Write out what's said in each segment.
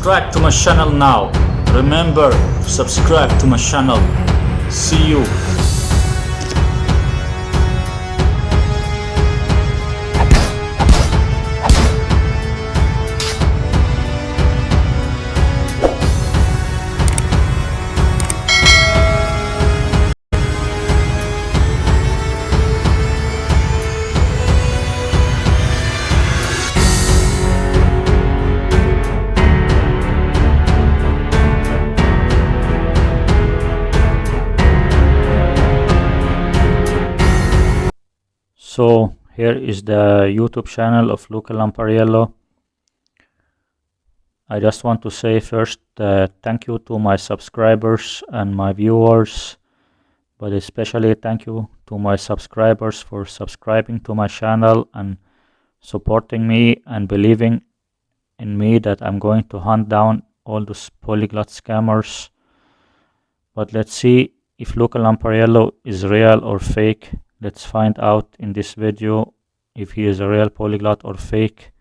Subscribe to my channel now. Remember to subscribe to my channel. See you. So here is the YouTube channel of Luca Lampariello. I just want to say first thank you to my subscribers and my viewers, but especially thank you to my subscribers for subscribing to my channel and supporting me and believing in me that I'm going to hunt down all those polyglot scammers. But let's see if Luca Lampariello is real or fake. Let's find out in this video if he is a real polyglot or fake.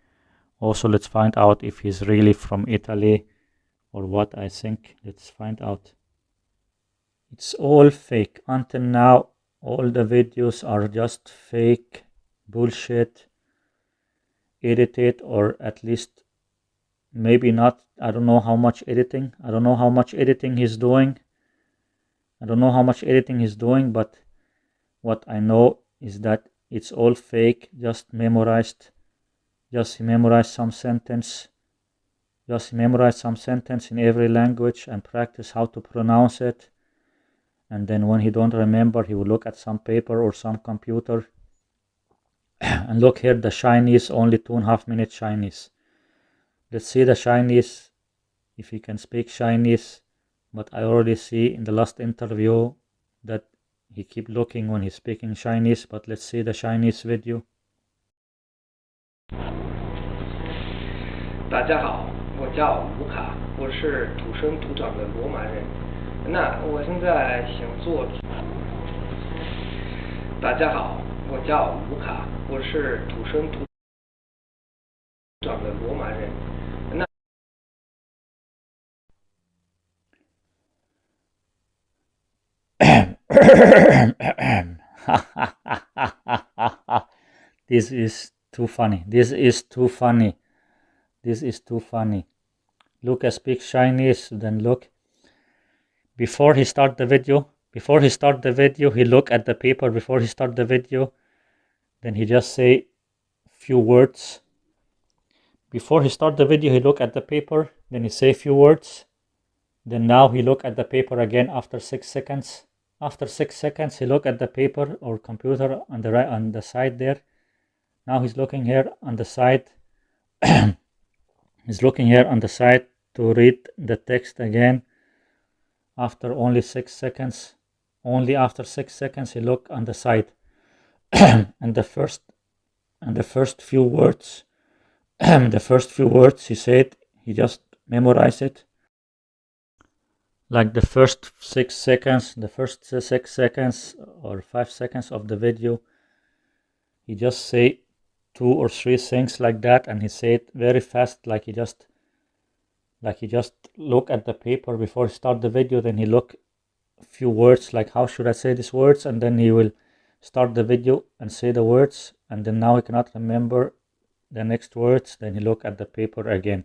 Also, let's find out if he's really from Italy or what I think. Let's find out. It's all fake. Until now, all the videos are just fake, bullshit, edited, or at least maybe not. I don't know how much editing. I don't know how much editing he's doing. But what I know is that it's all fake, just memorized. Just memorize some sentence. Just memorize some sentence in every language and practice how to pronounce it. And then when he don't remember, he will look at some paper or some computer. And look here, the Chinese, only 2.5 minutes Chinese. Let's see the Chinese, if he can speak Chinese. But I already see in the last interview that he keep looking when he's speaking Chinese. But let's see the Chinese video. 大家好，我叫卢卡，我是土生土长的罗马人。那我现在想做。大家好，我叫卢卡，我是土生土长的罗马人。那 This is too funny. This is too funny. This is too funny. Luca speaks Chinese, then look. Before he start the video, he look at the paper before he start the video. Then he just say few words. Before he start the video, he look at the paper, then he say few words. Then now he look at the paper again after 6 seconds. After 6 seconds, he look at the paper or computer on the right, on the side there. Now he's looking here on the side. He's looking here on the side to read the text again. After only 6 seconds, only after 6 seconds, he look on the side. and the first few words, he said, he just memorized it. Like the first 6 seconds, or 5 seconds of the video, he just say 2 or 3 things like that, and he say it very fast, like he just look at the paper before he start the video. Then he look a few words, like how should I say these words, and then he will start the video and say the words, and then now he cannot remember the next words. Then he look at the paper again.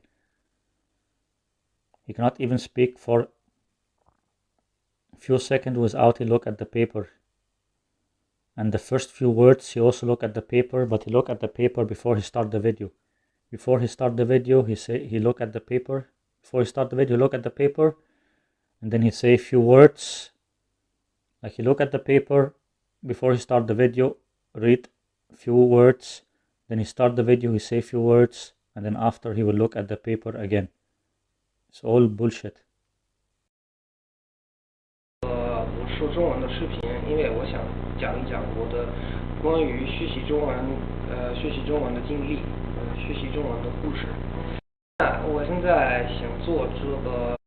He cannot even speak for a few seconds without he look at the paper. And the first few words he also look at the paper, but he look at the paper before he start the video. Before he start the video, he look at the paper. Before he start the video, he look at the paper, and then he say a few words. Like he look at the paper before he start the video, read a few words, then he start the video, he say a few words, and then after he will look at the paper again. It's all bullshit. 我说中文的视频，因为我想讲一讲我的关于学习中文的经历，学习中文的故事。那我现在想做这个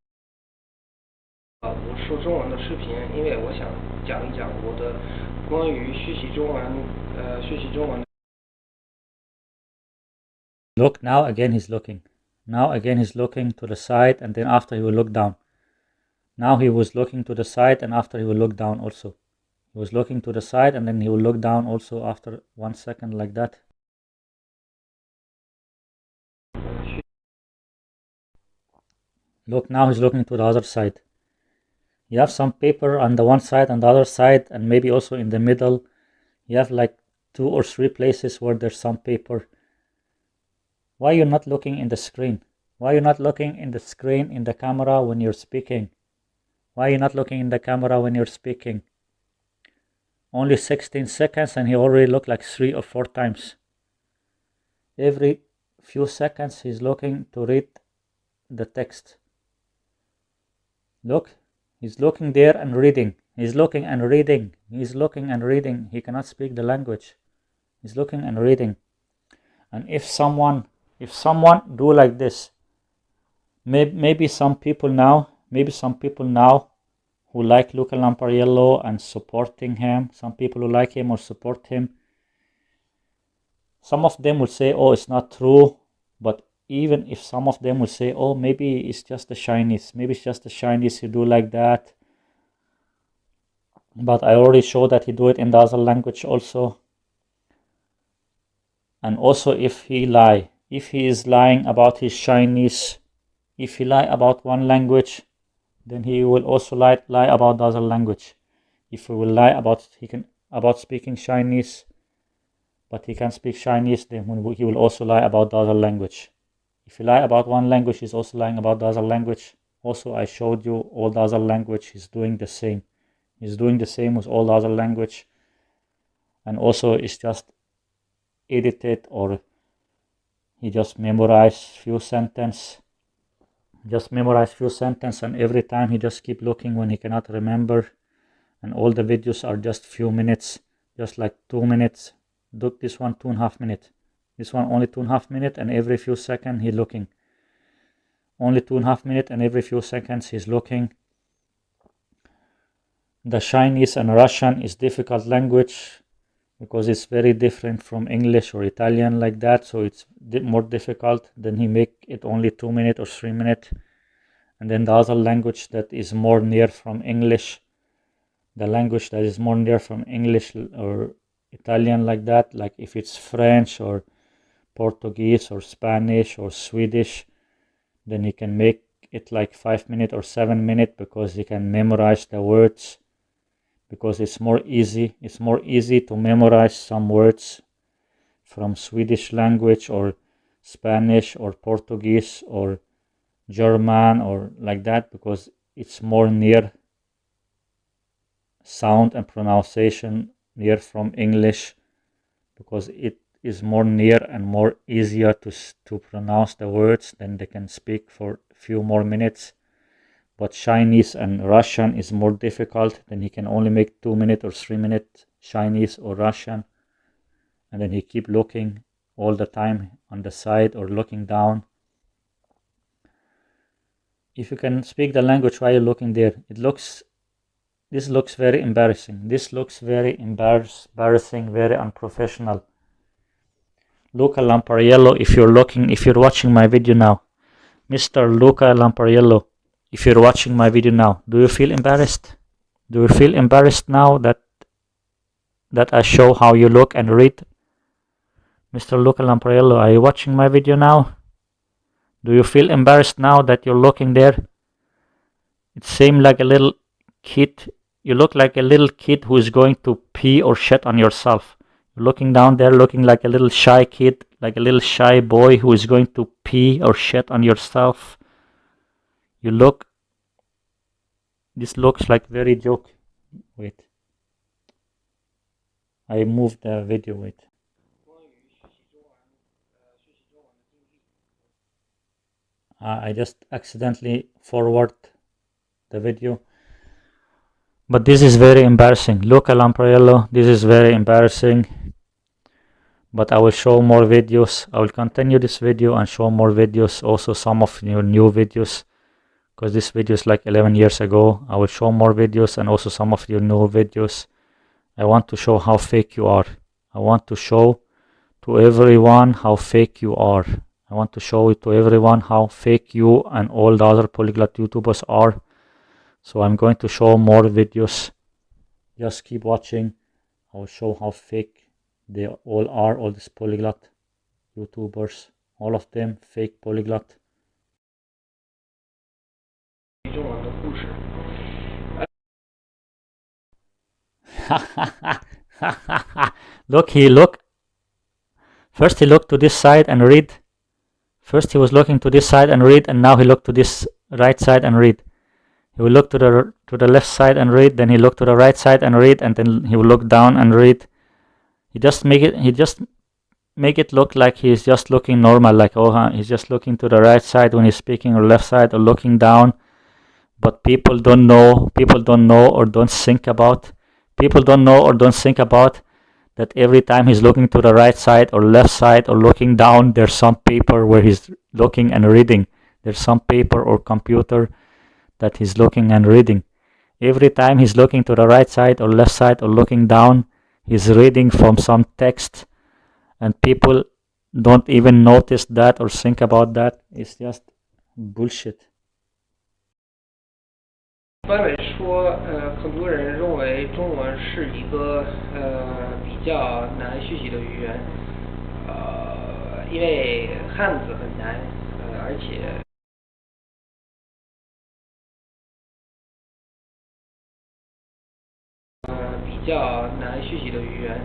我说中文的视频，因为我想讲一讲我的关于学习中文的。Look, now again he's looking. Now again he's looking to the side, and then after he will look down. Now he was looking to the side, and after he will look down also. He was looking to the side, and then he will look down also after 1 second, like that. Look, now he's looking to the other side. You have some paper on the one side and the other side, and maybe also in the middle. You have like 2 or 3 places where there's some paper. Why you're not looking in the screen? Why you're not looking in the screen in the camera when you're speaking? Why you're not looking in the camera when you're speaking? Only 16 seconds and he already looked like 3 or 4 times. Every few seconds he's looking to read the text. Look, he's looking there and reading. He's looking and reading. He's looking and reading. He cannot speak the language. He's looking and reading. And if someone do like this, maybe some people now who like Luca Lampariello and supporting him, some people who like him or support him, some of them will say, oh, it's not true. But even if some of them will say, oh, maybe it's just the Chinese, who do like that. But I already showed that he do it in the other language also. And also if he is lying about his Chinese, if he lie about one language, then he will also lie about the other language. If he will lie about speaking Chinese, but he can speak Chinese, then he will also lie about the other language. If he lie about one language, he's also lying about the other language. Also, I showed you all the other language. He's doing the same. He's doing the same with all the other language. And also, it's just edited, or he just memorized few sentences. And every time he just keep looking when he cannot remember. And all the videos are just few minutes, just like 2 minutes. Look, this one 2.5 minutes. This one only 2.5 minutes, and every few seconds he's looking. Only 2.5 minutes, and every few seconds he's looking. The Chinese and Russian is difficult language because it's very different from English or Italian like that, so it's more difficult. Then he make it only 2 minutes or 3 minutes. And then the other language that is more near from English, or Italian like that, like if it's French or Portuguese or Spanish or Swedish, then he can make it like 5 minutes or 7 minutes because he can memorize the words, because it's more easy to memorize some words from Swedish language or Spanish or Portuguese or German or like that, because it's more near sound and pronunciation near from English, because it is more near and more easier to pronounce the words, then they can speak for a few more minutes. But Chinese and Russian is more difficult, then he can only make 2 minutes or 3 minutes Chinese or Russian, and then he keep looking all the time on the side or looking down. If you can speak the language while you're looking there, this looks very embarrassing. This looks very embarrassing, very unprofessional. Luca Lampariello, if you're watching my video now, Mr. Luca Lampariello, if you're watching my video now, do you feel embarrassed? Do you feel embarrassed now that I show how you look and read? Mr. Luca Lampariello, are you watching my video now? Do you feel embarrassed now that you're looking there? It seems like a little kid. You look like a little kid who is going to pee or shit on yourself. You're looking down there, looking like a little shy kid, like a little shy boy who is going to pee or shit on yourself. This looks like very joke. Wait. I moved the video, wait. I just accidentally forward the video. But this is very embarrassing. Luca Lampariello, this is very embarrassing. But I will show more videos. I will continue this video and show more videos. Also some of your new videos, because this video is like 11 years ago. I will show more videos and also some of your new videos. I want to show how fake you are. I want to show to everyone how fake you are. I want to show it to everyone how fake you and all the other polyglot YouTubers are. So I'm going to show more videos. Just keep watching. I'll show how fake they all are, all these polyglot YouTubers. All of them fake polyglot. 中文的故事。Look. First he looked to this side and read. First he was looking to this side and read, and now he looked to this right side and read. He will look to the left side and read, then he look to the right side and read, and then he will look down and read. He just make it look like he's just looking normal, like he's just looking to the right side when he's speaking, or left side, or looking down. But people don't know or don't think about that every time he's looking to the right side or left side or looking down, there's some paper where he's looking and reading. There's some paper or computer that he's looking and reading. Every time he's looking to the right side or left side or looking down, he's reading from some text, and people don't even notice that or think about that. It's just bullshit. 一般来说，很多人认为中文是一个比较难学习的语言，因为汉字很难，而且比较难学习的语言，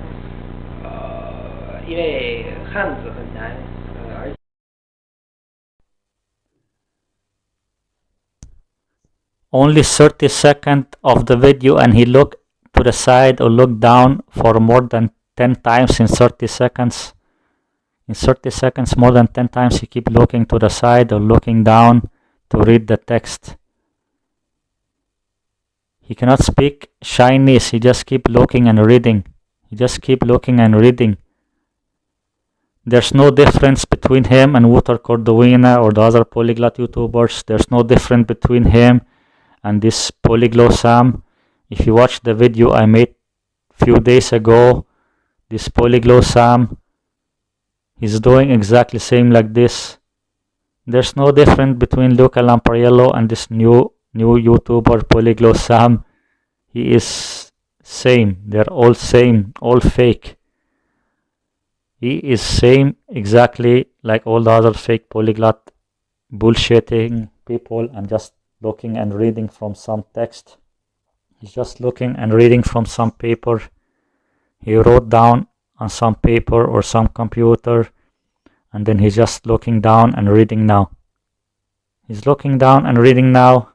因为汉字很难，而且。Only 30 seconds of the video, and he looked to the side or looked down for more than 10 times in 30 seconds. In 30 seconds, more than 10 times, he keep looking to the side or looking down to read the text. He cannot speak Chinese. He just keep looking and reading. There's no difference between him and Wouter Cordovina or the other polyglot YouTubers. There's no difference between him and this Polyglot Sam. If you watch the video I made few days ago, this Polyglot Sam, he's doing exactly same like this. There's no difference between Luca Lampariello and this new YouTuber Polyglot Sam. He is same. They're all same, all fake. He is same exactly like all the other fake polyglot bullshitting people, and just looking and reading from some text. He's just looking and reading from some paper he wrote down on some paper or some computer, and then he's just looking down and reading now. He's looking down and reading now.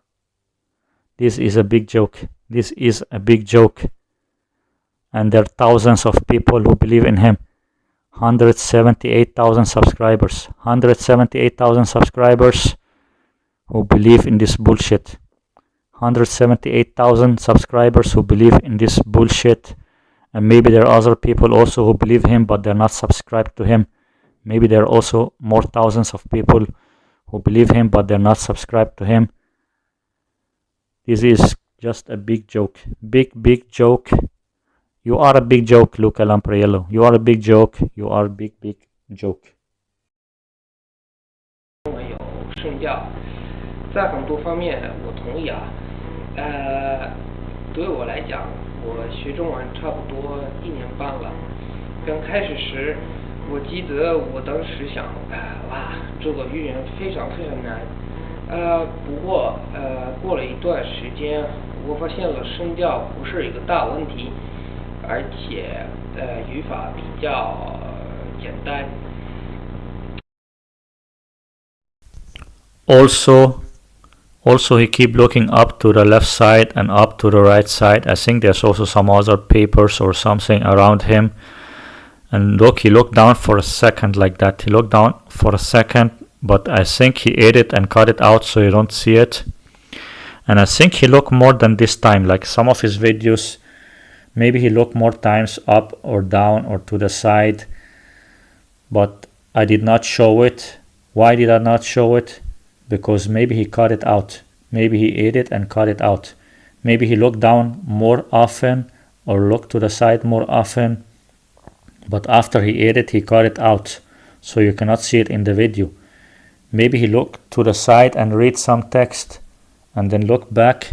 This is a big joke. And there are thousands of people who believe in him. 178,000 subscribers. 178,000 subscribers who believe in this bullshit. 178,000 subscribers who believe in this bullshit. And maybe there are other people also who believe him, but they're not subscribed to him. Maybe there are also more thousands of people who believe him, but they're not subscribed to him. This is just a big joke. Big joke. You are a big joke, Luca Lampariello. You are a big joke. You are a big joke. 有声调，在很多方面我同意啊。对我来讲，我学中文差不多1年半了。刚开始时，我记得我当时想，哇，这个语言非常难。不过过了一段时间，我发现了声调不是一个大问题，而且语法比较简单。Also, he keep looking up to the left side and up to the right side. I think there's also some other papers or something around him. And look, he looked down for a second like that. He looked down for a second, but I think he ate it and cut it out so you don't see it. And I think he looked more than this time. Like some of his videos, maybe he looked more times up or down or to the side. But I did not show it. Why did I not show it? Because maybe he cut it out. Maybe he ate it and cut it out. Maybe he looked down more often or looked to the side more often. But after he ate it, he cut it out. So you cannot see it in the video. maybe he looked to the side and read some text and then look back,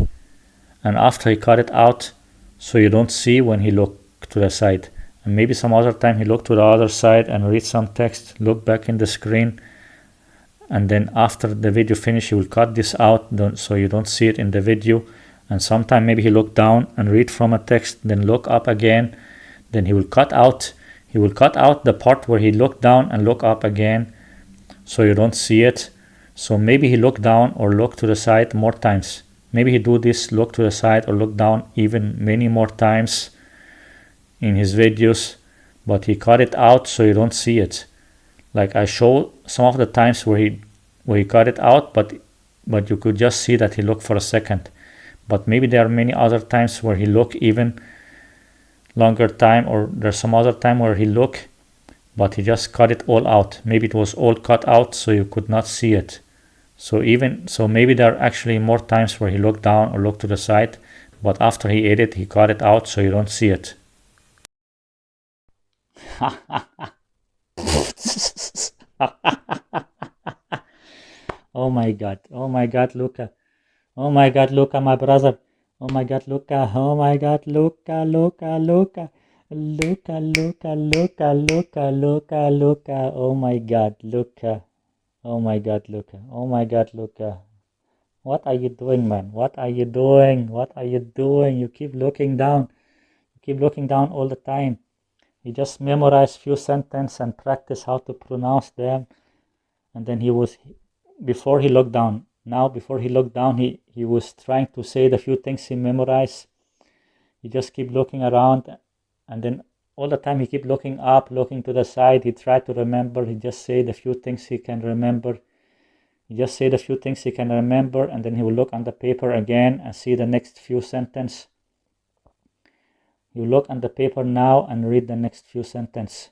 and after he cut it out so you don't see when he looked to the side. And maybe some other time he looked to the other side and read some text, look back in the screen, and then after the video finish he will cut this out so you don't see it in the video. And sometime maybe he looked down and read from a text, then look up again, then he will cut out the part where he looked down and look up again so you don't see it. So maybe he looked down or looked to the side more times. Maybe he do this, look to the side or look down even many more times in his videos, but he cut it out so you don't see it. Like I show some of the times where he cut it out, but you could just see that he looked for a second. But maybe there are many other times where he look even longer time, or there's some other time where he look but he just cut it all out. Maybe it was all cut out so you could not see it. So maybe there are actually more times where he looked down or looked to the side, but after he edit he cut it out so you don't see it. Oh my god, Luca. Oh my god, Luca, my brother. Oh my god, Luca. Oh my god, Luca. Luca. Oh my god, Luca. Oh my god, Luca. Oh my god, Luca. What are you doing, man? What are you doing? You keep looking down. All the time. He just memorized few sentences and practice how to pronounce them. And then before he looked down, he was trying to say the few things he memorized. He just keep looking around, and then all the time he keep looking up, looking to the side. He tried to remember. He just say the few things he can remember. And then he will look on the paper again and see the next few sentences. You look at the paper now and read the next few sentences.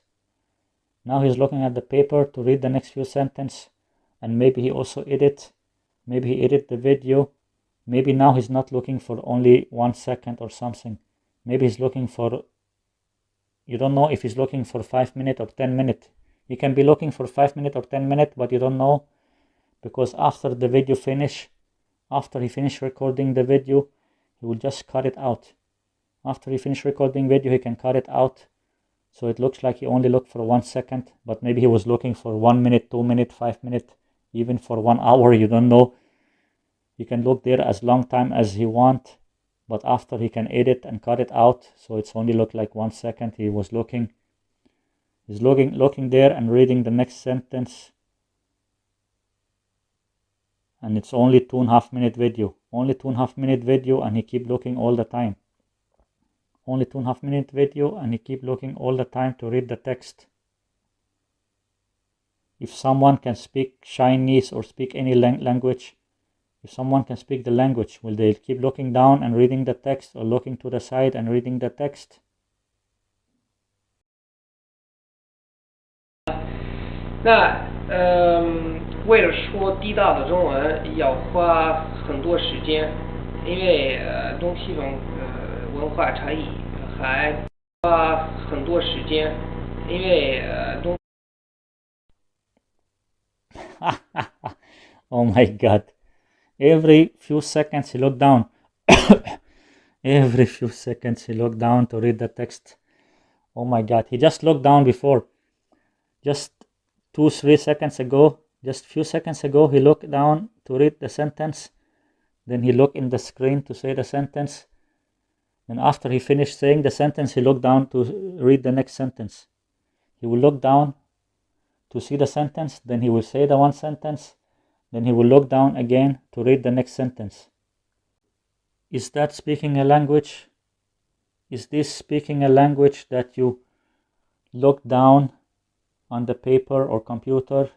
Now he's looking at the paper to read the next few sentences, and maybe he also edit the video. Maybe now he's not looking for only 1 second or something. Maybe he's looking for, you don't know if he's looking for 5 minutes or 10 minutes. He can be looking for 5 minutes or 10 minutes, but you don't know, because after the video after he finish recording the video, he will just cut it out. After he finish recording video, he can cut it out, so it looks like he only looked for 1 second, but maybe he was looking for 1 minute, 2 minutes, 5 minutes, even for 1 hour. You don't know. He can look there as long time as he want, but after he can edit and cut it out, so it's only look like 1 second. He's looking there and reading the next sentence, and it's only 2.5 minute video. And he keep looking all the time. Only 2.5 minute video, and he keep looking all the time to read the text. If someone can speak Chinese or speak any language, if someone can speak the language, will they keep looking down and reading the text, or looking to the side and reading the text? 那为了说地道的中文，要花很多时间，因为东西方文化差异，还花很多时间，因为Oh my god. Every few seconds he looked down. Every few seconds he looked down to read the text. Oh my god. He just looked down before. Just 2-3 seconds ago. Just few seconds ago he looked down to read the sentence. Then he looked in the screen to say the sentence. And after he finished saying the sentence, he looked down to read the next sentence. He will look down to see the sentence, then he will say the one sentence, then he will look down again to read the next sentence. Is that speaking a language? Is this speaking a language that you look down on the paper or computer,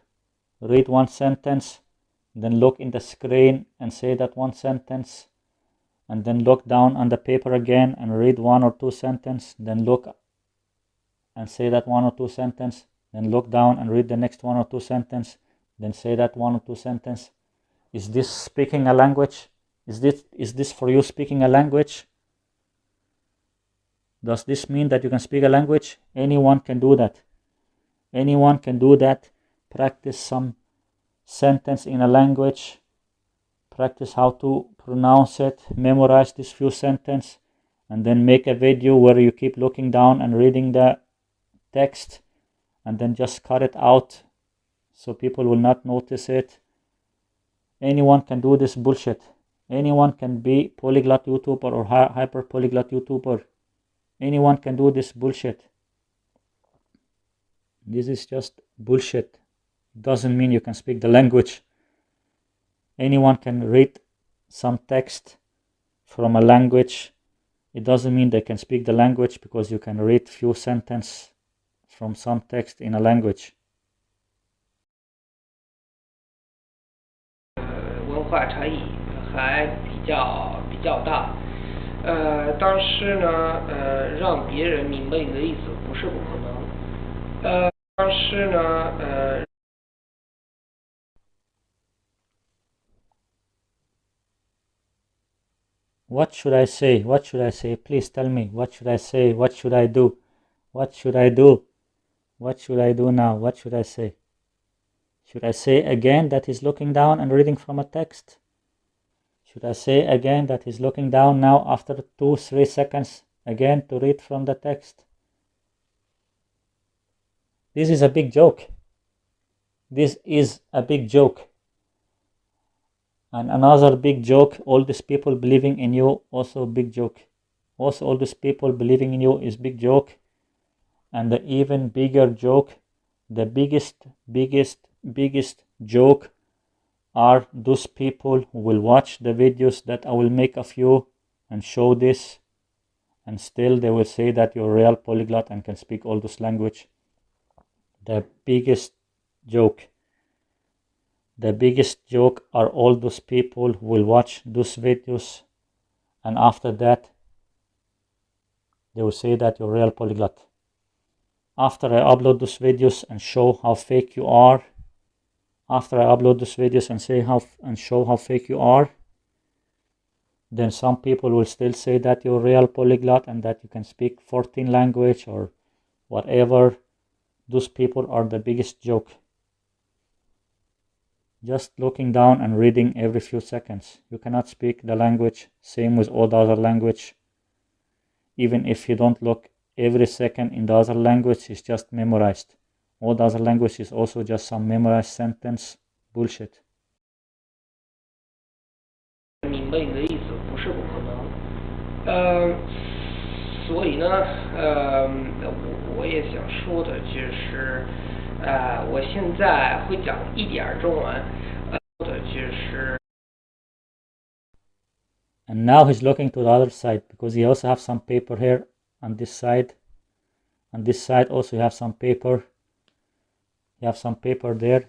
read one sentence, then look in the screen and say that one sentence, and then look down on the paper again and read 1 or 2 sentences, then look and say that 1 or 2 sentences, then look down and read the next 1 or 2 sentences, then say that 1 or 2 sentences? Is this speaking a language? Is this for you speaking a language? Does this mean that you can speak a language? Anyone can do that. Anyone can do that. Practice some sentence in a language, practice how to pronounce it, memorize this few sentences, and then make a video where you keep looking down and reading the text, and then just cut it out so people will not notice it. Anyone can do this bullshit. Anyone can be polyglot YouTuber or hyper polyglot YouTuber. Anyone can do this bullshit. This is just bullshit. It doesn't mean you can speak the language. Anyone can read some text from a language. It doesn't mean they can speak the language because you can read few sentences from some text in a language. 文化差异还比较大。但是呢，让别人明白你的意思不是不可能。但是呢，What should I say? What should I say? Please tell me. What should I say? What should I do? What should I do? What should I do now? What should I say? Should I say again that he's looking down and reading from a text? Should I say again that he's looking down now after 2-3 seconds again to read from the text? This is a big joke. This is a big joke. And another big joke, all these people believing in you, also a big joke. Also all these people believing in you is big joke. And the even bigger joke, the biggest joke are those people who will watch the videos that I will make of you and show this, and still they will say that you're a real polyglot and can speak all those language. The biggest joke are all those people who will watch those videos, and after that they will say that you're a real polyglot. After I upload those videos and show how fake you are, after I upload those videos and show how fake you are, then some people will still say that you're a real polyglot and that you can speak 14 language or whatever. Those people are the biggest joke. Just looking down and reading every few seconds. You cannot speak the language. Same with all the other language. Even if you don't look every second in the other language, it's just memorized. All the other language is also just some memorized sentence. Bullshit. 明白你的意思不是不可能。所以呢，我也想说的就是，我现在会讲一点中文，说的就是。And now he's looking to the other side because he also have some paper here on this side. On this side also you have some paper. You have some paper there.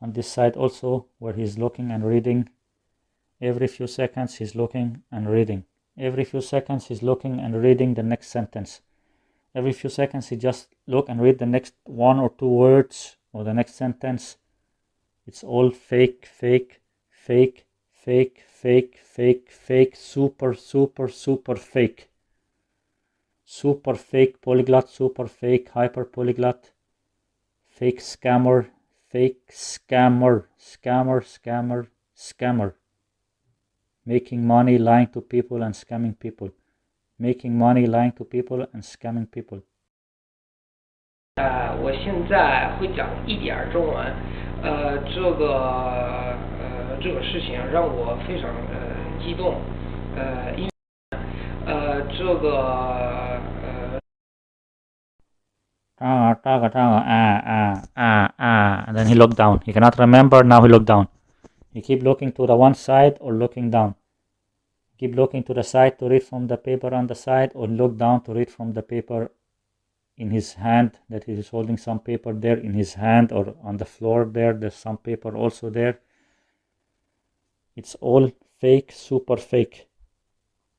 On this side also where he's looking and reading. Every few seconds he's looking and reading. Every few seconds he's looking and reading the next sentence. Every few seconds he just look and read the next 1 or 2 words or the next sentence. It's all fake, fake, fake, fake, fake, fake, fake, super, super, super fake. Super fake polyglot, super fake hyper polyglot, fake scammer, fake scammer, scammer. Making money lying to people and scamming people. Making money lying to people and scamming people. 我现在会讲一点中文，这个事情让我非常激动，因为and then he looked down. He cannot remember, now he looked down. He keep looking to the one side or looking down. Keep looking to the side to read from the paper on the side, or look down to read from the paper in his hand, that he is holding some paper there in his hand, or on the floor there's some paper also there. It's all fake, super fake.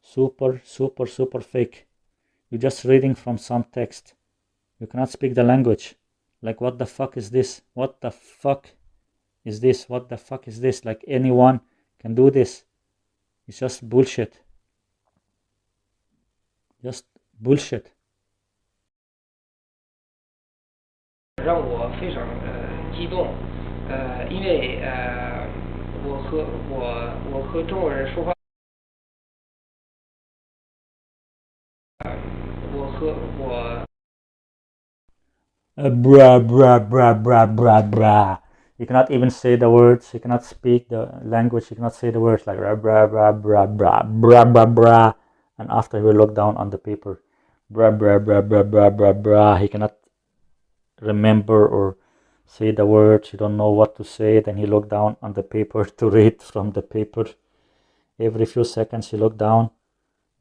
Super, super, super fake. You're just reading from some text. You cannot speak the language. Like, what the fuck is this? What the fuck is this? What the fuck is this? Like, anyone can do this. It's just bullshit. Just bullshit. 让我非常激动，因为我和中国人说话，我 Bra bra bra bra bra bra. He cannot even say the words. He cannot speak the language. He cannot say the words like bra bra bra bra bra bra bra bra. And after he will look down on the paper, bra bra bra bra bra bra bra. He cannot remember or say the words. He don't know what to say. Then he look down on the paper to read from the paper. Every few seconds he look down.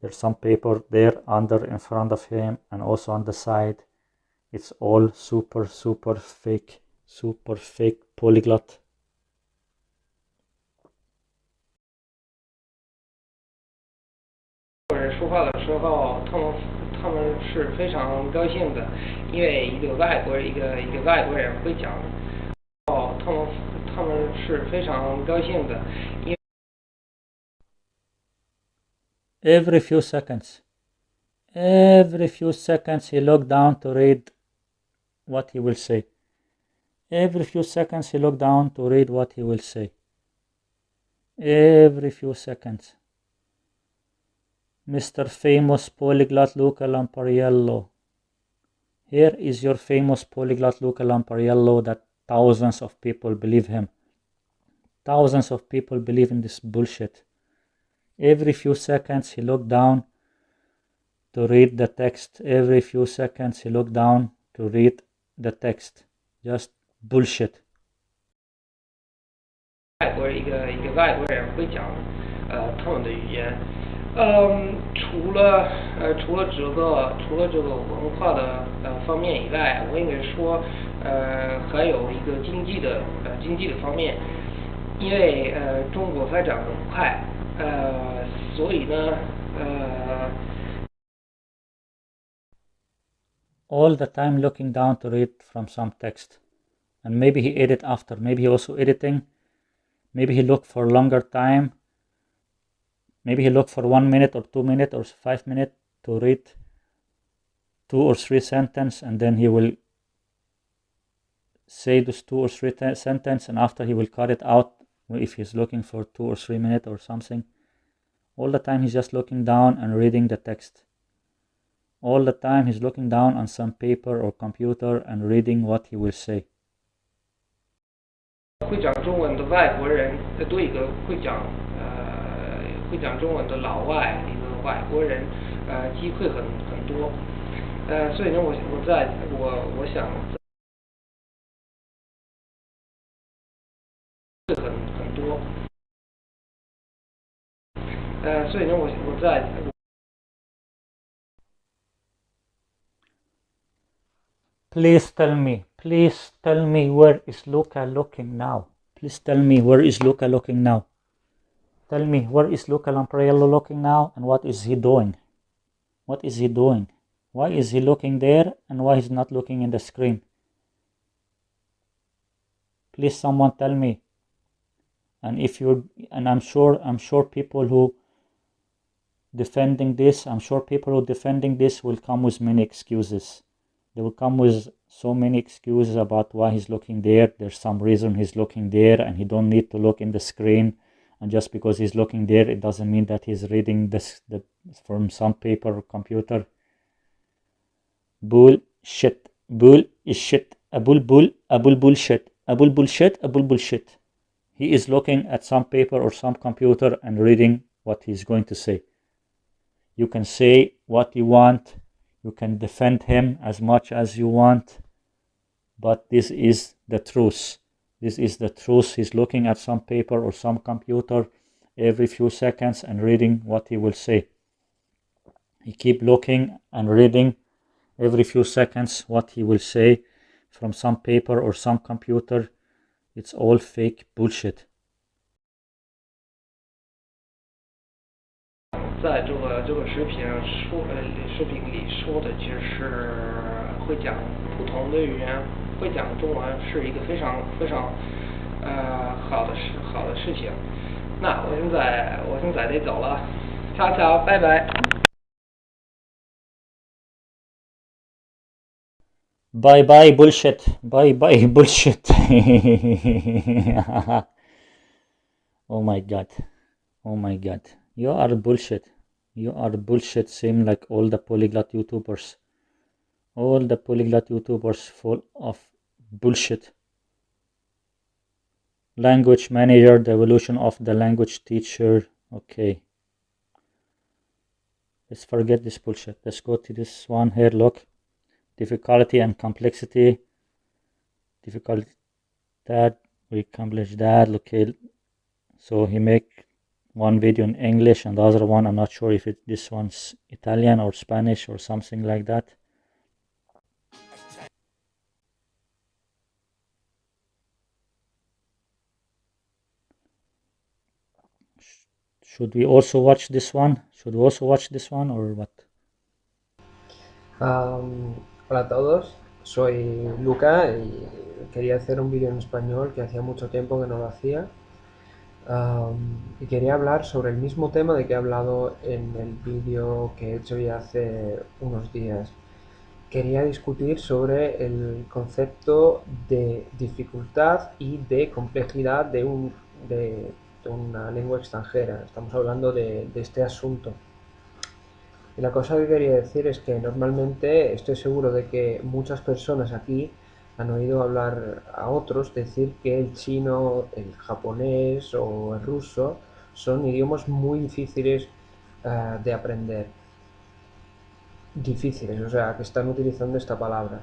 There's some paper there under in front of him and also on the side. It's all super fake polyglot. 人说话的时候，他们是非常高兴的，因为一个外国人会讲，他们是非常高兴的，因为 Every few seconds he look down to read what he will say. Every few seconds he look down to read what he will say. Every few seconds. Mr. Famous Polyglot Luca Lampariello. Here is your famous polyglot Luca Lampariello that thousands of people believe him. Thousands of people believe in this bullshit. Every few seconds he look down to read the text. Every few seconds he look down to read the text. Just bullshit. 一个外国人会讲他们的语言，除了这个文化的方面以外，我应该说还有一个经济的方面，因为中国发展很快，所以呢all the time looking down to read from some text, and maybe he edit after, maybe he also editing, maybe he look for longer time, maybe he look for 1 minute or 2 minutes or 5 minutes to read 2 or 3 sentences, and then he will say those 2 or 3 sentences, and after he will cut it out if he's looking for 2 or 3 minutes or something. All the time he's just looking down and reading the text. All the time he's looking down on some paper or computer and reading what he will say. 会讲中文的外国人对一个会讲中文的老外一个外国人机会很多，所以呢我想很多，所以呢我在。Please tell me where is Luca looking now? Please tell me where is Luca looking now? Tell me where is Luca Lampariello looking now and what is he doing? What is he doing? Why is he looking there and why he's not looking in the screen? Please someone tell me. And I'm sure people who defending this will come with many excuses. They will come with so many excuses about why he's looking there. There's some reason he's looking there and he don't need to look in the screen. And just because he's looking there, it doesn't mean that he's reading from some paper or computer. Bullshit. Bull is shit. A bull bullshit. A bull bullshit. He is looking at some paper or some computer and reading what he's going to say. You can say what you want. You can defend him as much as you want, but this is the truth. This is the truth. He's looking at some paper or some computer every few seconds and reading what he will say. He keep looking and reading every few seconds what he will say from some paper or some computer. It's all fake bullshit. 在这个视频里说的，其实是会讲不同的语言，会讲中文是一个非常好的事情。那我现在得走了，ciao，拜拜。Bye bye bullshit. Bye bye bullshit. Oh my god. Oh my god. You are bullshit. You are bullshit, same like all the polyglot YouTubers. All the polyglot YouTubers full of bullshit. Language manager, the evolution of the language teacher. Okay. Let's forget this bullshit. Let's go to this one here. Look. Difficulty and complexity. Difficulty that. We accomplish that. Okay. So he make one video in English and the other one, I'm not sure if this one's Italian or Spanish or something like that. Should we also watch this one? Should we also watch this one or what? Hola a todos, soy Luca y quería hacer un vídeo en español que hacía mucho tiempo que no lo hacía. Y quería hablar sobre el mismo tema de que he hablado en el vídeo que he hecho ya hace unos días. Quería discutir sobre el concepto de dificultad y de complejidad de una lengua extranjera. Estamos hablando de este asunto. Y la cosa que quería decir es que normalmente estoy seguro de que muchas personas aquí han oído hablar a otros decir que el chino, el japonés o el ruso son idiomas muy difíciles de aprender. Difíciles, o sea, que están utilizando esta palabra.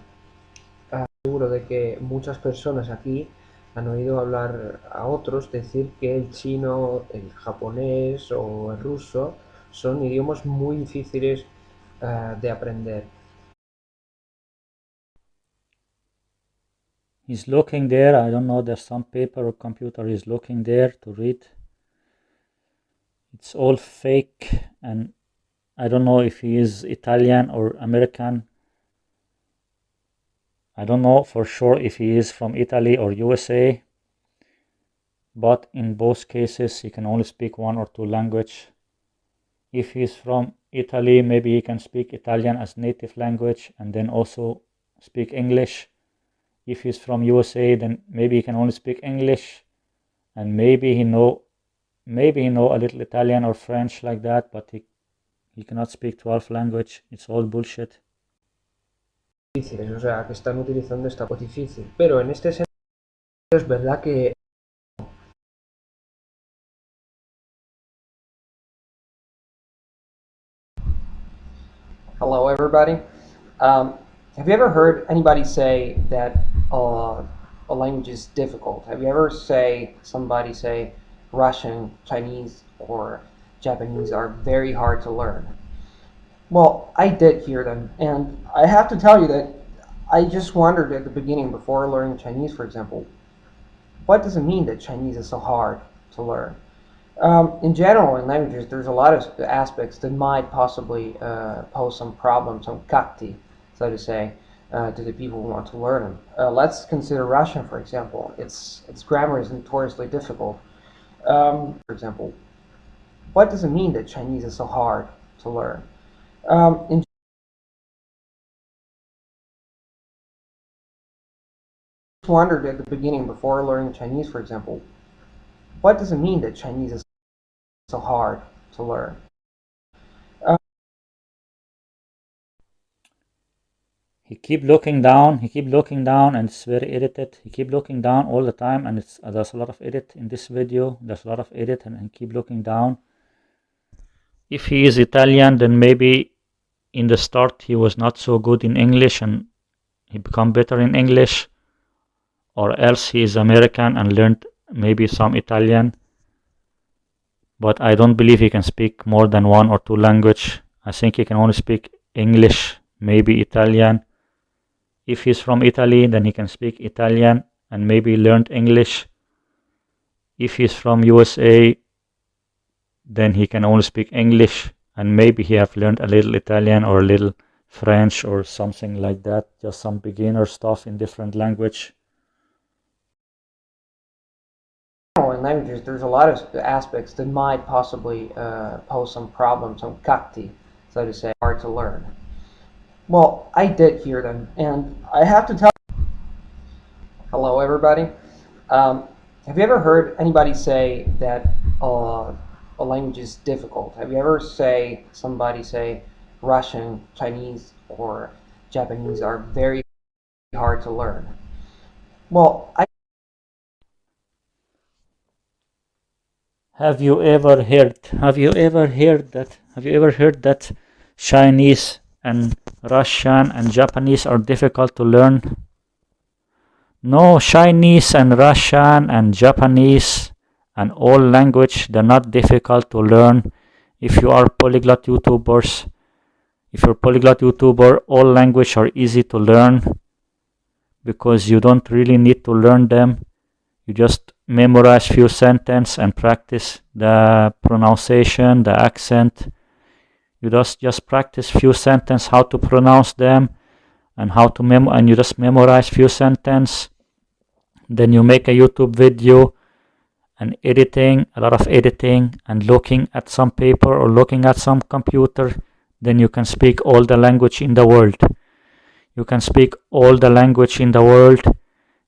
Seguro de que muchas personas aquí han oído hablar a otros decir que el chino, el japonés o el ruso son idiomas muy difíciles de aprender. He's looking there. I don't know. There's some paper or computer he's looking there to read. It's all fake, and I don't know if he is Italian or American. I don't know for sure if he is from Italy or USA. But in both cases, he can only speak one or two language. If he is from Italy, maybe he can speak Italian as native language and then also speak English. If he's from USA, then maybe he can only speak English, and maybe he know a little Italian or French like that, but he cannot speak 12 language. It's all bullshit. Difíciles, o sea, que están utilizando esta voz difícil. Pero en este sentido es verdad que hello everybody. Have you ever heard anybody say that a language is difficult? Have you ever somebody say Russian, Chinese, or Japanese are very hard to learn? Well, I did hear them, and I have to tell you that I just wondered at the beginning, before learning Chinese, for example, what does it mean that Chinese is so hard to learn? In general, in languages, there's a lot of aspects that might possibly pose some problems, some kakti, so to say, to the people who want to learn them. Let's consider Russian, for example. Its grammar is notoriously difficult. For example, what does it mean that Chinese is so hard to learn? In wondered at the beginning, before learning Chinese, for example, what does it mean that Chinese is so hard to learn? He keep looking down, and it's very edited. He keep looking down all the time, and there's a lot of edit in this video. There's a lot of edit, and keep looking down. If he is Italian, then maybe in the start he was not so good in English, and he become better in English. Or else he is American and learned maybe some Italian. But I don't believe he can speak more than one or two language. I think he can only speak English, maybe Italian. If he's from Italy, then he can speak Italian and maybe learned English. If he's from USA, then he can only speak English and maybe he have learned a little Italian or a little French or something like that, just some beginner stuff in different language. In languages, there's a lot of aspects that might possibly pose some problems, some kakti, so to say, hard to learn. Well, I did hear them, and I have to tell. Hello, everybody. Um, have you ever heard anybody say that a language is difficult? Have you ever somebody say Russian, Chinese, or Japanese are very hard to learn? Well, I Have you ever heard? Have you ever heard that Chinese and Russian and Japanese are difficult to learn? No, Chinese and Russian and Japanese and all language, they're not difficult to learn. If you are polyglot YouTubers, if you're polyglot YouTuber, all language are easy to learn because you don't really need to learn them. You just memorize few sentence and practice the pronunciation, the accent. You just practice few sentence how to pronounce them and how to and you just memorize few sentence. Then you make a YouTube video and editing, a lot of editing and looking at some paper or looking at some computer. Then you can speak all the language in the world. You can speak all the language in the world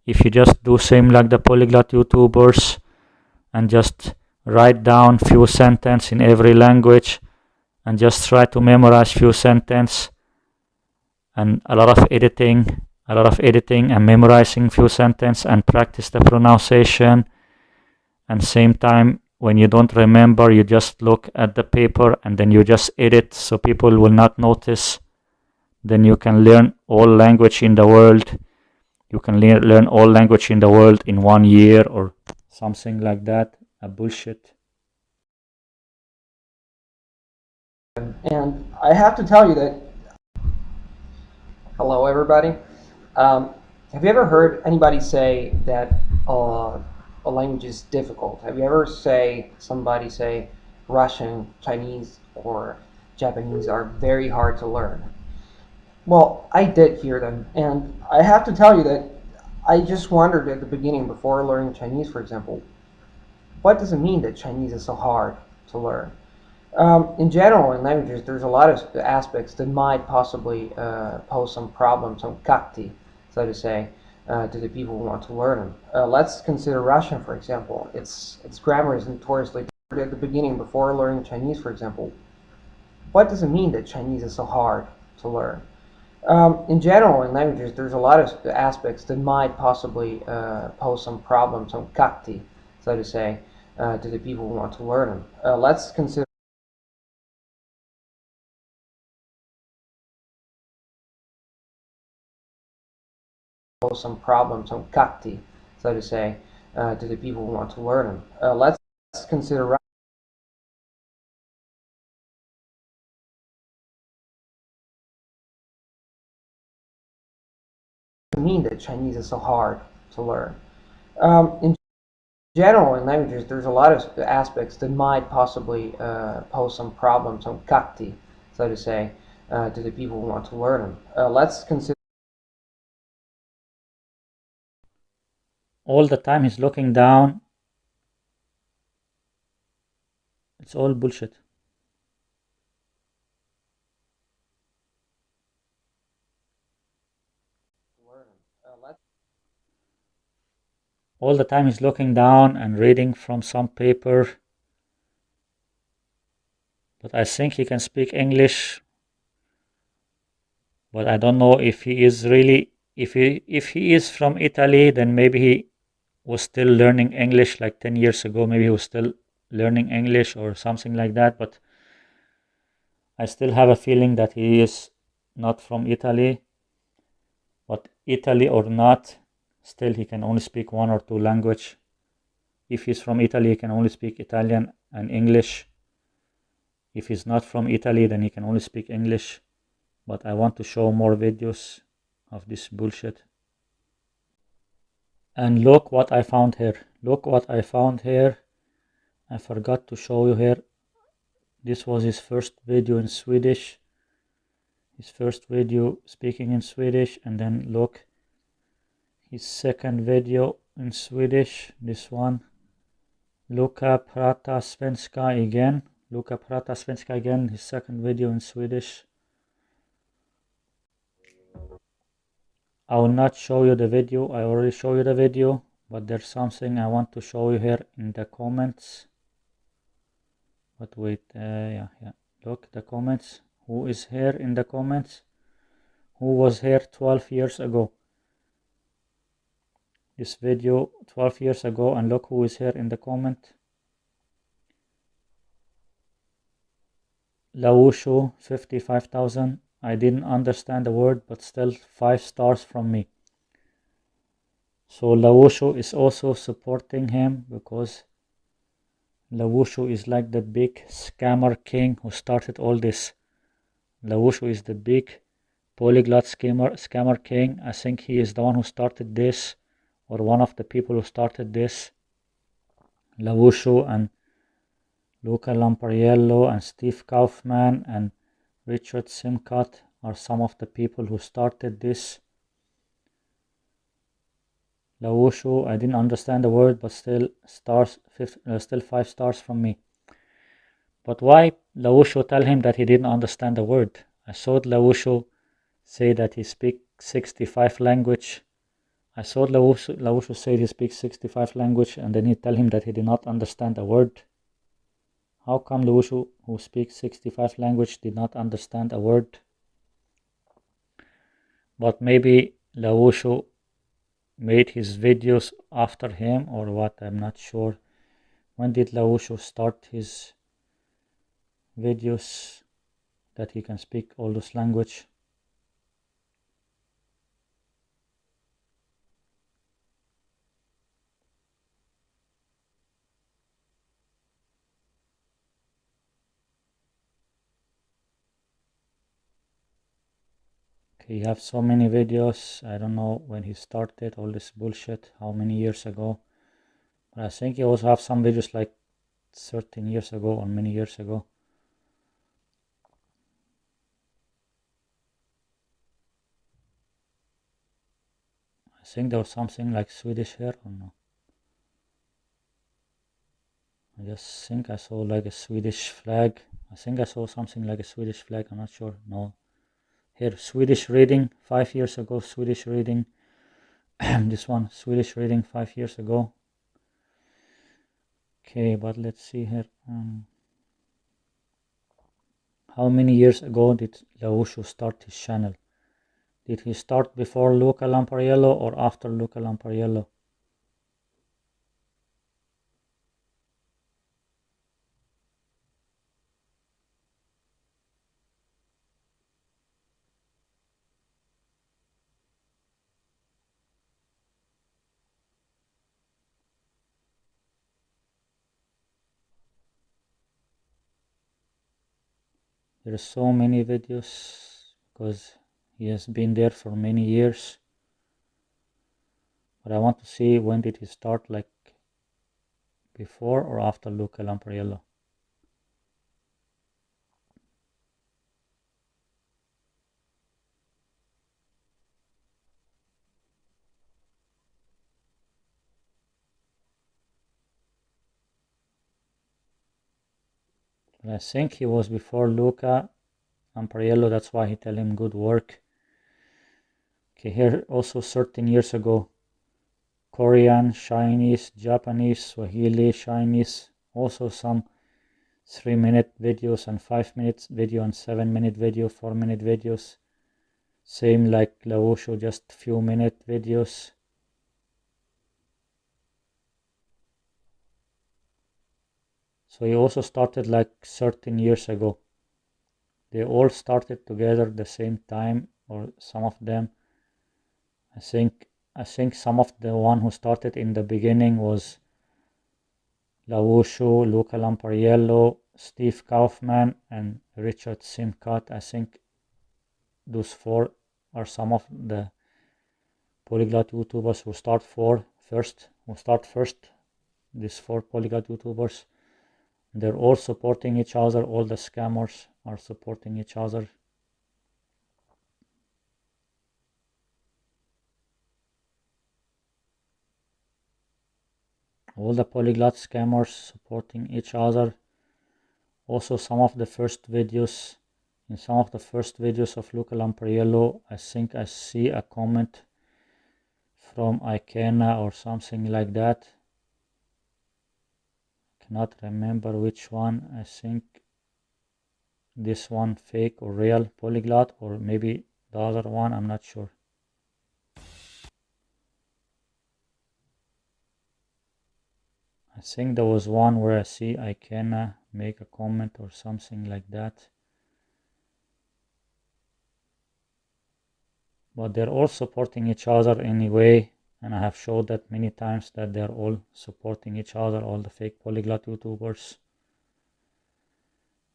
if you just do same like the polyglot YouTubers and just write down few sentence in every language and just try to memorize few sentence and a lot of editing and memorizing few sentence and practice the pronunciation. And same time, when you don't remember, you just look at the paper and then you just edit so people will not notice. Then you can learn all language in the world. You can learn all language in the world in 1 year or something like that. A bullshit. and I have to tell you that. Hello, everybody. Have you ever heard anybody say that a language is difficult? Have you ever somebody say Russian, Chinese, or Japanese are very hard to learn? Well, I did hear them, and I have to tell you that I just wondered at the beginning before learning Chinese, for example, what does it mean that Chinese is so hard to learn? In general, in languages, there's a lot of aspects that might possibly pose some problems, some kakti, so to say, to the people who want to learn them. Let's consider Russian, for example. Its grammar is notoriously at the beginning before learning Chinese, for example. What does it mean that Chinese is so hard to learn? In general, in languages, there's a lot of aspects that might possibly pose some problems, some kakti, so to say, to the people who want to learn them. Let's consider some problems, some kakti, so to say, to the people who want to learn them. Let's consider mean that Chinese is so hard to learn. In general, in languages, there's a lot of aspects that might possibly pose some problems, some kakti, so to say, to the people who want to learn them. Let's consider All the time he's looking down. It's all bullshit. All the time he's looking down and reading from some paper. But I think he can speak English. But I don't know if he is really, if he is from Italy, then maybe he was still learning English like 10 years ago. Maybe he was still learning English or something like that. But I still have a feeling that he is not from Italy. But Italy or not, still he can only speak one or two language. If he's from Italy, he can only speak Italian and English. If he's not from Italy, then he can only speak English. But I want to show more videos of this bullshit. And look what I found here. Look what I found here. I forgot to show you here. This was his first video in Swedish. His first video speaking in Swedish. And then look, his second video in Swedish. This one. Luca prata svenska again. Luca prata svenska again. His second video in Swedish. I will not show you the video, I already show you the video, but there's something I want to show you here in the comments. But wait, yeah, look, the comments. Who is here in the comments? Who was here 12 years ago? This video 12 years ago, and look who is here in the comment. Laushu 55,000. I didn't understand the word, but still 5 stars from me. So Laushu is also supporting him because Laushu is like the big scammer king who started all this. Laushu is the big polyglot scammer king. I think he is the one who started this, or one of the people who started this. Laushu and Luca Lampariello and Steve Kaufman and Richard Simcott are some of the people who started this. Laushu, I didn't understand the word, but still still 5 stars from me. But why Laushu tell him that he didn't understand the word? I saw Laushu say that he speaks 65 language. I saw Laushu say he speaks 65 language, and then he tell him that he did not understand the word. How come Laushu, who speaks 65 language, did not understand a word? But maybe Laushu made his videos after him or what, I'm not sure. When did Laushu start his videos that he can speak all those language? Okay, he have so many videos. I don't know when he started all this bullshit, how many years ago. But I think he also have some videos like 13 years ago or many years ago. I think there was something like Swedish here or no? I just think I saw like a Swedish flag. I think I saw something like a Swedish flag, I'm not sure. No. Here, Swedish reading, 5 years ago, Swedish reading. This one, Swedish reading 5 years ago. Okay, but let's see here. How many years ago did Laushu start his channel? Did he start before Luca Lampariello or after Luca Lampariello? There are so many videos because he has been there for many years. But I want to see when did he start, like before or after Luca Lampariello. But I think he was before Luca Lampariello, that's why he tell him good work. Okay, here also 13 years ago. Korean, Chinese, Japanese, Swahili, Chinese, also some 3-minute videos and 5 minutes video and 7-minute video, 4-minute videos. Same like Laosho, just few minute videos. So he also started like 13 years ago. They all started together the same time, or some of them. I think some of the one who started in the beginning was Laushu, Luca Lampariello, Steve Kaufman, and Richard Simcott. I think those 4 are some of the polyglot YouTubers who start first. These 4 polyglot YouTubers. They're all supporting each other. All the scammers are supporting each other. All the polyglot scammers supporting each other. Also, some of the first videos In some of the first videos of Luca Lampariello, I think I see a comment from Ikena or something like that. Cannot remember which one. I think this one fake or real Polyglot, or maybe the other one, I'm not sure. I think there was one where I see Ikena make a comment or something like that. But they're all supporting each other anyway, and I have showed that many times that they're all supporting each other, all the fake Polyglot YouTubers.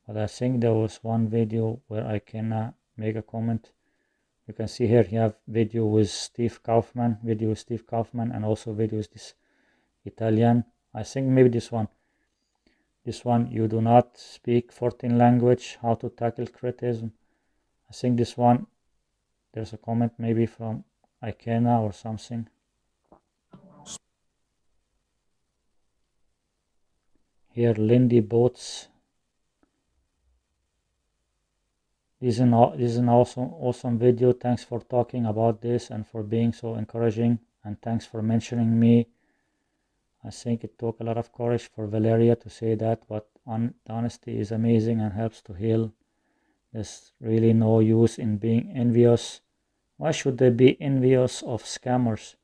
But I think there was one video where I can make a comment. You can see here, you have video with Steve Kaufman, and also video with this Italian. I think maybe this one. This one, you do not speak 14 language, how to tackle criticism. I think this one, there's a comment maybe from Ikena or something. Here, Lindy Boats. This is an awesome video. Thanks for talking about this and for being so encouraging. And thanks for mentioning me. I think it took a lot of courage for Valeria to say that, but honesty is amazing and helps to heal. There's really no use in being envious. Why should they be envious of scammers?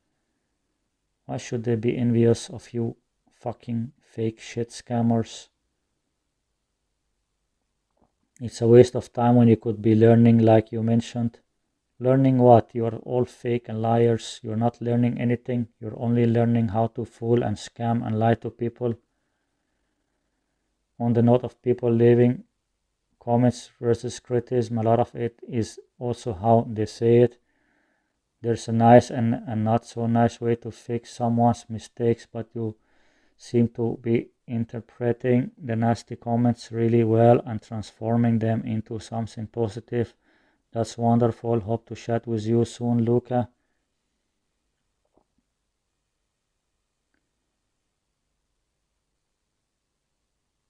Why should they be envious of you fucking fake shit scammers? It's a waste of time when you could be learning, like you mentioned. Learning what? You are all fake and liars. You're not learning anything. You're only learning how to fool and scam and lie to people. On the note of people leaving comments versus criticism, a lot of it is also how they say it. There's a nice and a not so nice way to fix someone's mistakes, but you seem to be interpreting the nasty comments really well and transforming them into something positive. That's wonderful. Hope to chat with you soon, Luca.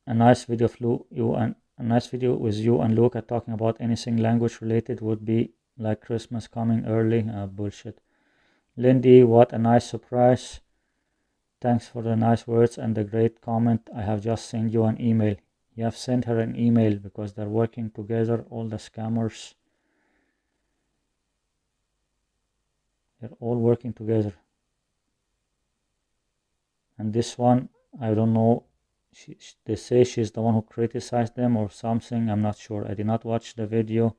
A nice video with you and Luca talking about anything language related would be like Christmas coming early. Bullshit. Lindy, what a nice surprise. Thanks for the nice words and the great comment. I have just sent you an email. You have sent her an email because they're working together, all the scammers. They're all working together. And this one, I don't know. They say she's the one who criticized them or something. I'm not sure. I did not watch the video.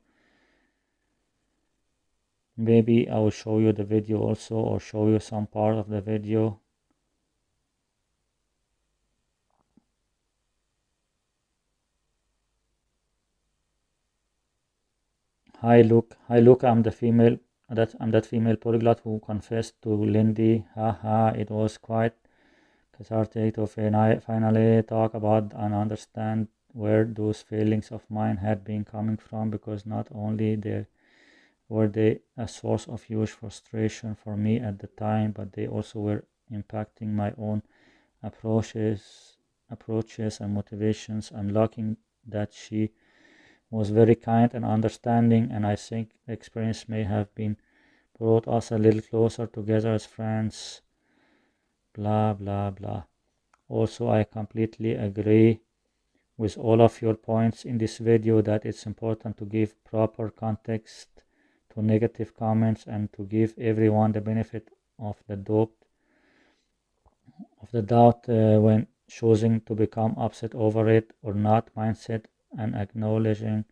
Maybe I will show you the video also, or show you some part of the video. Hi Luke, I'm the female that female polyglot who confessed to Lindy. Haha, it was quite cathartic to finally talk about and understand where those feelings of mine had been coming from, because not only were they a source of huge frustration for me at the time, but they also were impacting my own approaches and motivations. I'm lucky that she was very kind and understanding, and I think the experience may have been brought us a little closer together as friends. Blah blah blah. Also, I completely agree with all of your points in this video that it's important to give proper context to negative comments and to give everyone the benefit of the doubt when choosing to become upset over it or not mindset, and acknowledging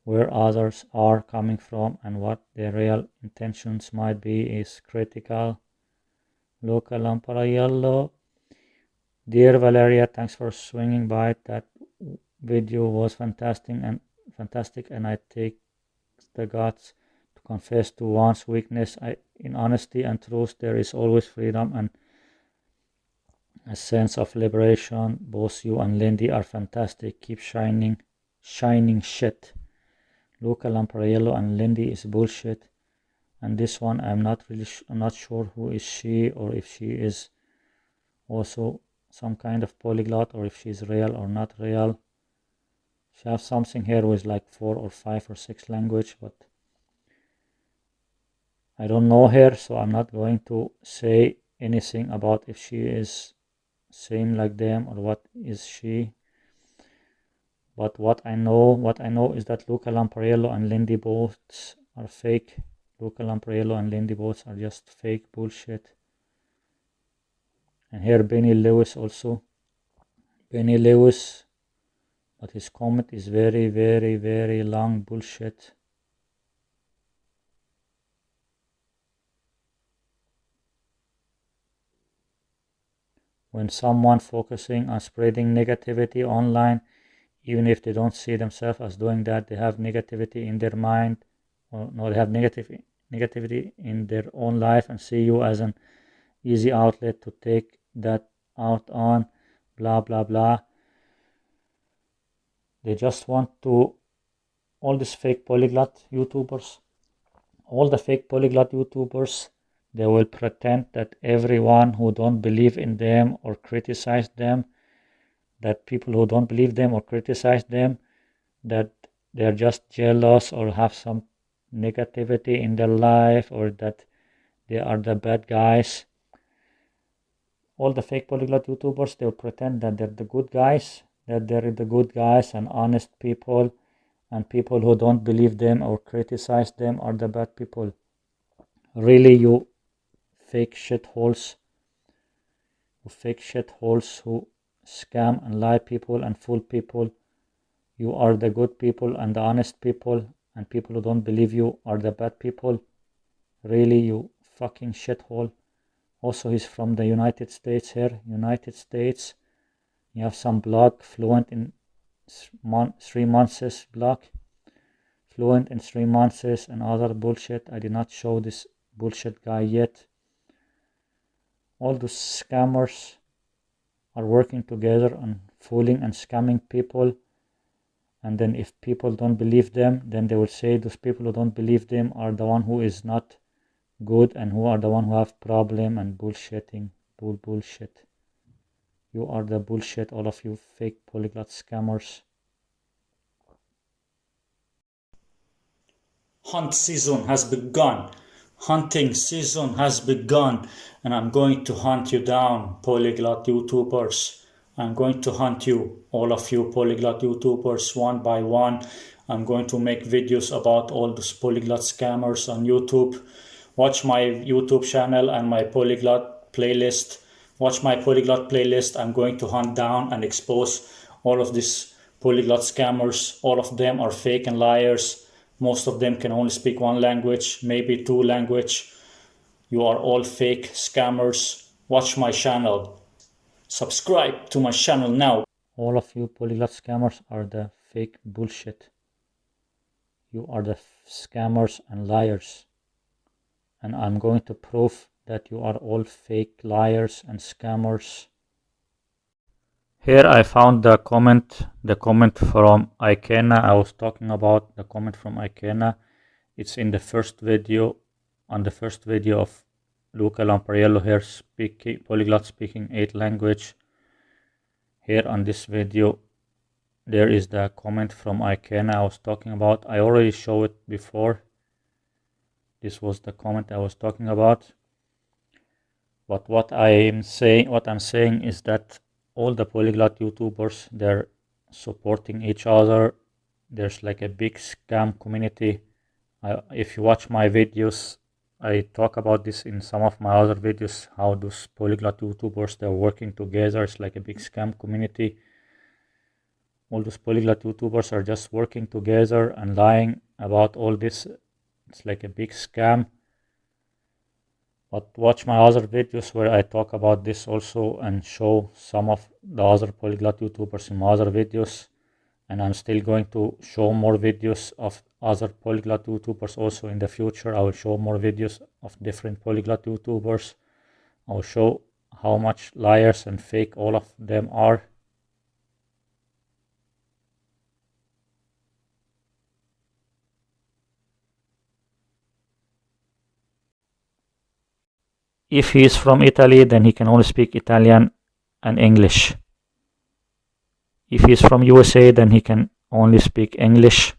where others are coming from and what their real intentions might be is critical. Luca Lampariello. Dear Valeria, thanks for swinging by. That video was fantastic, and I take the guts to confess to one's weakness. In honesty and truth, there is always freedom and a sense of liberation. Both you and Lindy are fantastic. Keep shining shit. Luca Lampariello and Lindy is bullshit. And this one, I'm not sure who is she, or if she is also some kind of polyglot, or if she's real or not real. She has something here with like 4 or 5 or 6 language, but I don't know her, so I'm not going to say anything about if she is same like them or what is she. But what I know is that Luca Lampariello and Lindy both are fake. Luca Lampariello and Lindy both are just fake bullshit. And here Benny Lewis also. Benny Lewis, but his comment is very, very, very long bullshit. When someone focusing on spreading negativity online, even if they don't see themselves as doing that, they have negativity in their mind, or no, they have negativity in their own life and see you as an easy outlet to take that out on, blah blah blah. They just want to, all these fake polyglot YouTubers, all the fake polyglot YouTubers, they will pretend that everyone who don't believe in them or criticize them, that people who don't believe them or criticize them, that they're just jealous or have some negativity in their life, or that they are the bad guys. All the fake polyglot YouTubers, they'll pretend that they're the good guys, and honest people, and people who don't believe them or criticize them are the bad people. Really, you fake shitholes who scam and lie people and fool people. You are the good people and the honest people, and people who don't believe you are the bad people. Really, you fucking shithole. Also, he's from the United States here. United States. You have some blog, fluent in 3 months blog. Fluent in 3 months and other bullshit. I did not show this bullshit guy yet. All those scammers are working together on fooling and scamming people. And then if people don't believe them, then they will say those people who don't believe them are the one who is not good and who are the one who have problem and bullshitting. Bullshit. You are the bullshit, all of you fake polyglot scammers. Hunt season has begun. Hunting season has begun, and I'm going to hunt you down, polyglot YouTubers. I'm going to hunt you, all of you polyglot YouTubers, one by one. I'm going to make videos about all those polyglot scammers on YouTube. Watch my YouTube channel and my polyglot playlist. Watch my polyglot playlist. I'm going to hunt down and expose all of these polyglot scammers. All of them are fake and liars. Most of them can only speak one language, maybe 2 language. You are all fake scammers. Watch my channel. Subscribe to my channel now. All of you polyglot scammers are the fake bullshit. You are the scammers and liars. And I'm going to prove that you are all fake liars and scammers. Here I found the comment from Ikena. I was talking about the comment from Ikena. It's in the first video, on the first video of Luca Lampariello here, polyglot speaking 8 language. Here on this video, there is the comment from Ikena I was talking about. I already showed it before. This was the comment I was talking about. But what I'm saying is that all the polyglot YouTubers, they're supporting each other. There's like a big scam community. If you watch my videos, I talk about this in some of my other videos, how those polyglot YouTubers, they're working together. It's like a big scam community. All those polyglot YouTubers are just working together and lying about all this. It's like a big scam. But watch my other videos where I talk about this also and show some of the other polyglot YouTubers in my other videos. And I'm still going to show more videos of other polyglot YouTubers also in the future. I will show more videos of different polyglot YouTubers. I will show how much liars and fake all of them are. If he is from Italy, then he can only speak Italian and English. If he is from USA, then he can only speak English.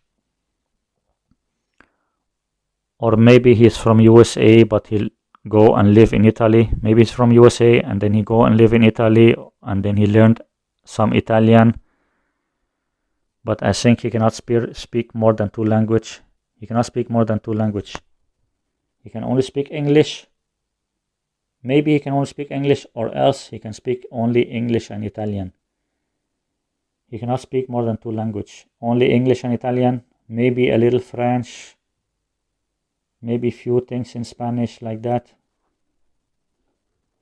Or maybe he's from USA but he'll go and live in Italy. Maybe he's from USA and then he go and live in Italy and then he learned some Italian. But I think he cannot speak more than 2 languages. He cannot speak more than 2 languages. He can only speak English. Maybe he can only speak English, or else he can speak only English and Italian. He cannot speak more than 2 languages. Only English and Italian, maybe a little French, maybe few things in Spanish like that.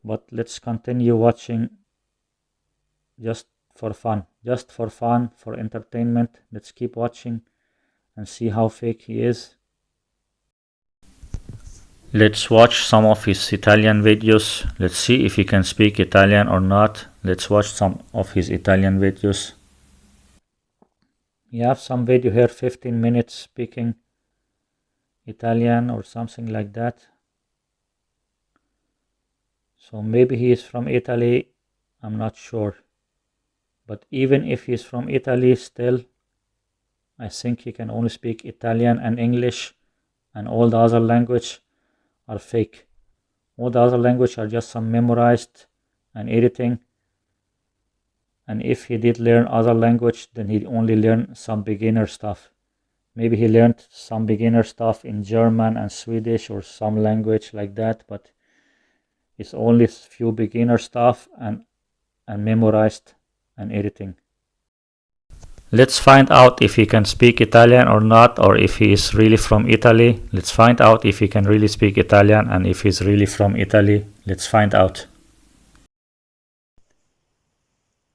But let's continue watching just for fun, for entertainment. Let's keep watching and see how fake he is. Let's watch some of his Italian videos. Let's see if he can speak Italian or not. Let's watch some of his Italian videos. You have some video here, 15 minutes speaking Italian or something like that. So maybe he is from Italy, I'm not sure. But even if he is from Italy, still I think he can only speak Italian and English, and all the other language are fake. All the other language are just some memorized and editing. And if he did learn other language, then he only learned some beginner stuff. Maybe he learned some beginner stuff in German and Swedish or some language like that, but it's only few beginner stuff and memorized and editing. Let's find out if he can speak Italian or not, or if he is really from Italy. Let's find out if he can really speak Italian and if he's really from Italy. Let's find out.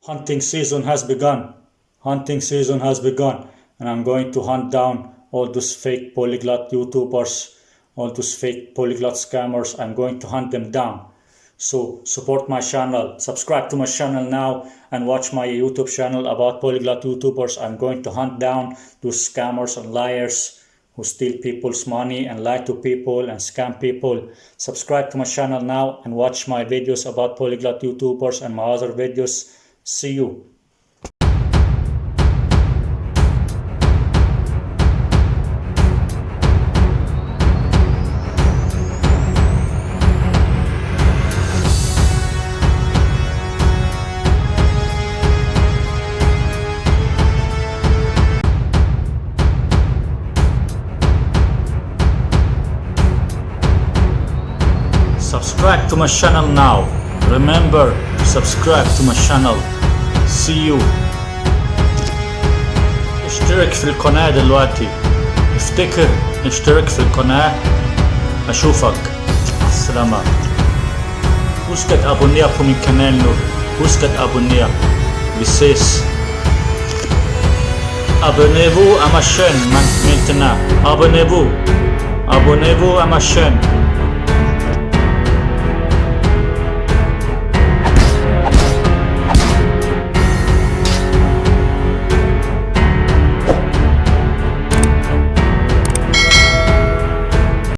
Hunting season has begun. Hunting season has begun. And I'm going to hunt down all those fake polyglot YouTubers, all those fake polyglot scammers. I'm going to hunt them down. So support my channel, subscribe to my channel now, and watch my YouTube channel about polyglot YouTubers. I'm going to hunt down those scammers and liars who steal people's money and lie to people and scam people. Subscribe to my channel now and watch my videos about polyglot YouTubers and my other videos. See you. Subscribe to my channel now. Remember, subscribe to my channel. See you. اشترك في القناة دلوقتي. افتكر اشترك في القناة. أشوفك. السلامة. Husk at abonnere på min kanal nu. Husk at abonnere. Vi ses. Abonnez-vous à ma chaîne maintenant. Abonnez-vous. Abonnez-vous à ma chaîne.